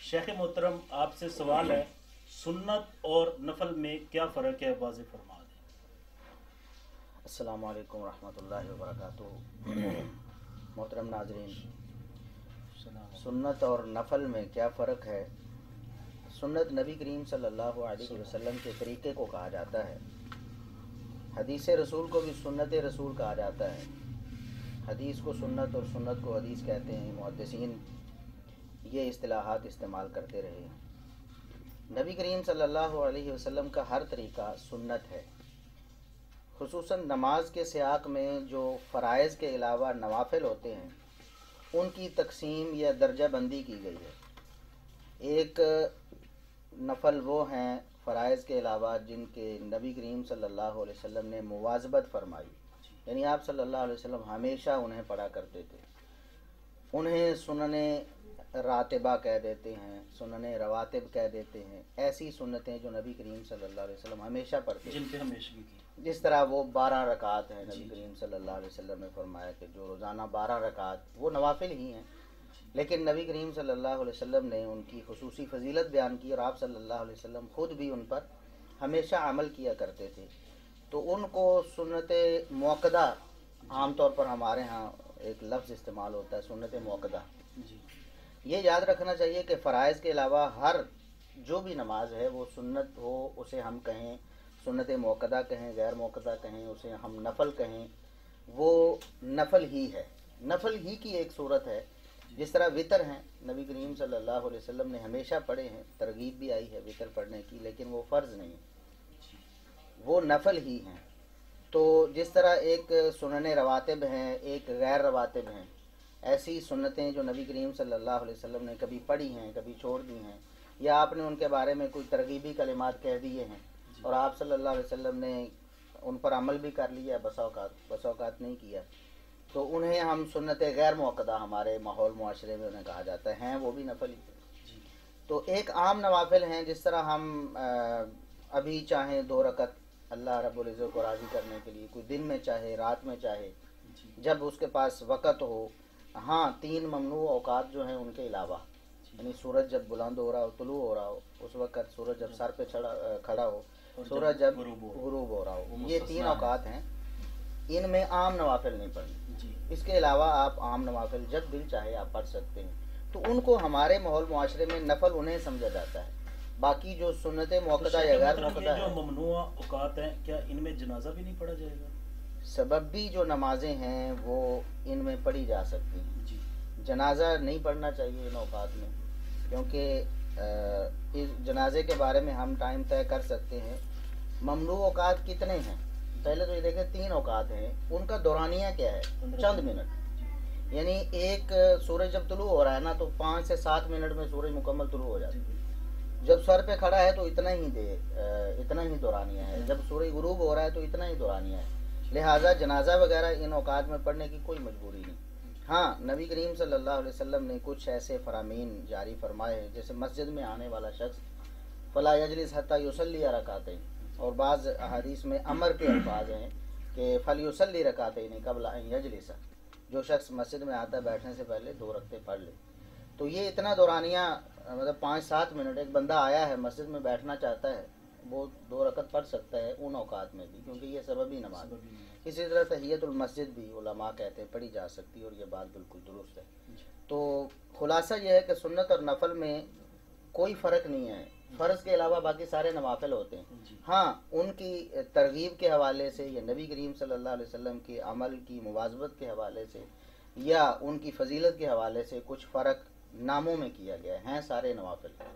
شیخ محترم آپ سے سوال ہے، سنت اور نفل میں کیا فرق ہے، واضح فرما دیں۔ السلام علیکم ورحمۃ اللہ وبرکاتہ۔ محترم ناظرین، سنت اور نفل میں کیا فرق ہے؟ سنت نبی کریم صلی اللہ علیہ وسلم کے طریقے کو کہا جاتا ہے۔ حدیث رسول کو بھی سنت رسول کہا جاتا ہے۔ حدیث کو سنت اور سنت کو حدیث کہتے ہیں۔ محدثین یہ اصطلاحات استعمال کرتے رہے ہیں۔ نبی کریم صلی اللہ علیہ وسلم کا ہر طریقہ سنت ہے۔ خصوصاً نماز کے سیاق میں جو فرائض کے علاوہ نوافل ہوتے ہیں ان کی تقسیم یا درجہ بندی کی گئی ہے۔ ایک نفل وہ ہیں فرائض کے علاوہ جن کے نبی کریم صلی اللہ علیہ وسلم نے مواظبت فرمائی، یعنی آپ صلی اللہ علیہ وسلم ہمیشہ انہیں پڑھا کرتے تھے۔ انہیں سنن راتبہ کہہ دیتے ہیں، سنن رواتب کہہ دیتے ہیں۔ ایسی سنتیں جو نبی کریم صلی اللہ علیہ وسلم ہمیشہ پڑھتے جن پہ ہمیشہ کی، جس طرح وہ 12 رکعت ہیں، نبی کریم صلی اللہ علیہ وسلم نے فرمایا کہ جو روزانہ 12 رکعت وہ نوافل ہی ہیں، لیکن نبی کریم صلی اللہ علیہ وسلم نے ان کی خصوصی فضیلت بیان کی اور آپ صلی اللہ علیہ وسلم خود بھی ان پر ہمیشہ عمل کیا کرتے تھے۔ تو ان کو سنت موقدہ، عام طور پر ہمارے ہاں ایک لفظ استعمال ہوتا ہے سنت موقدہ۔ یہ یاد رکھنا چاہیے کہ فرائض کے علاوہ ہر جو بھی نماز ہے وہ سنت ہو، اسے ہم کہیں سنت موقدہ کہیں، غیر موقدہ کہیں، اسے ہم نفل کہیں، وہ نفل ہی ہے، نفل ہی کی ایک صورت ہے۔ جس طرح وطر ہیں، نبی کریم صلی اللہ علیہ وسلم نے ہمیشہ پڑھے ہیں، ترغیب بھی آئی ہے وطر پڑھنے کی، لیکن وہ فرض نہیں، وہ نفل ہی ہیں۔ تو جس طرح ایک سنن رواتب ہیں، ایک غیر رواتب ہیں، ایسی سنتیں جو نبی کریم صلی اللہ علیہ وسلم نے کبھی پڑھی ہیں، کبھی چھوڑ دی ہیں، یا آپ نے ان کے بارے میں کوئی ترغیبی کلمات کہہ دیے ہیں اور آپ صلی اللہ علیہ وسلم نے ان پر عمل بھی کر لیا، بسا اوقات نہیں کیا، تو انہیں ہم سنت غیر موقدہ ہمارے ماحول معاشرے میں انہیں کہا جاتا ہے، وہ بھی نفل ہی۔ تو ایک عام نوافل ہیں، جس طرح ہم ابھی چاہیں 2 رکعت اللہ رب العزت کو راضی کرنے کے لیے، کوئی دن میں چاہے، رات میں چاہے، جب اس کے پاس وقت ہو۔ ہاں، 3 ممنوع اوقات جو ہیں ان کے علاوہ، یعنی سورج جب بلند ہو رہا ہو، طلوع ہو رہا ہو اس وقت، سورج جب سر پہ کھڑا ہو، سورج جب غروب ہو رہا ہو، یہ 3 اوقات ہیں، ان میں عام نوافل نہیں پڑھنے۔ اس کے علاوہ آپ عام نوافل جب دل چاہے آپ پڑھ سکتے ہیں، تو ان کو ہمارے ماحول معاشرے میں نفل انہیں سمجھا جاتا ہے۔ باقی جو سنت موقدہ یا غیر موقدہ جو ممنوع اوقات ہیں، کیا ان میں جنازہ بھی نہیں پڑھا جائے گا؟ سببی جو نمازیں ہیں وہ ان میں پڑھی جا سکتی ہیں، جنازہ نہیں پڑھنا چاہیے ان اوقات میں، کیونکہ اس جنازے کے بارے میں ہم ٹائم طے کر سکتے ہیں۔ ممنوع اوقات کتنے ہیں؟ پہلے تو یہ دیکھیں 3 اوقات ہیں، ان کا دورانیہ کیا ہے؟ چند منٹ، یعنی ایک سورج جب طلوع ہو رہا ہے نا تو 5 سے 7 منٹ میں سورج مکمل طلوع ہو جاتا ہے۔ جب سر پہ کھڑا ہے تو اتنا ہی دورانیہ ہے، جب سورج غروب ہو رہا ہے تو اتنا ہی دورانیہ ہے، لہٰذا جنازہ وغیرہ ان اوقات میں پڑھنے کی کوئی مجبوری نہیں۔ ہاں، نبی کریم صلی اللہ علیہ وسلم نے کچھ ایسے فرامین جاری فرمائے ہیں، جیسے مسجد میں آنے والا شخص فلا یجلس حتی یصلی رکعتین، اور بعض احادیث میں امر کے الفاظ ہیں کہ فلیصلی رکعتین قبل ان یجلس، جو شخص مسجد میں آتا ہے بیٹھنے سے پہلے 2 رکعتیں پڑھ لے۔ تو یہ اتنا دورانیہ، مطلب 5-7 منٹ، ایک بندہ آیا ہے مسجد میں بیٹھنا چاہتا ہے، وہ 2 رکعت پڑھ سکتا ہے ان اوقات میں بھی، کیونکہ یہ سببی نماز ہے۔ اسی طرح تحیۃ المسجد بھی علماء کہتے ہیں پڑھی جا سکتی ہے، اور یہ بات بالکل درست ہے۔ تو خلاصہ یہ ہے کہ سنت اور نفل میں کوئی فرق نہیں ہے، فرض کے علاوہ باقی سارے نوافل ہوتے ہیں۔ ہاں، ان کی ترغیب کے حوالے سے یا نبی کریم صلی اللہ علیہ وسلم کے عمل کی مواظبت کے حوالے سے یا ان کی فضیلت کے حوالے سے کچھ فرق ناموں میں کیا گیا ہے، سارے نوافل ہیں۔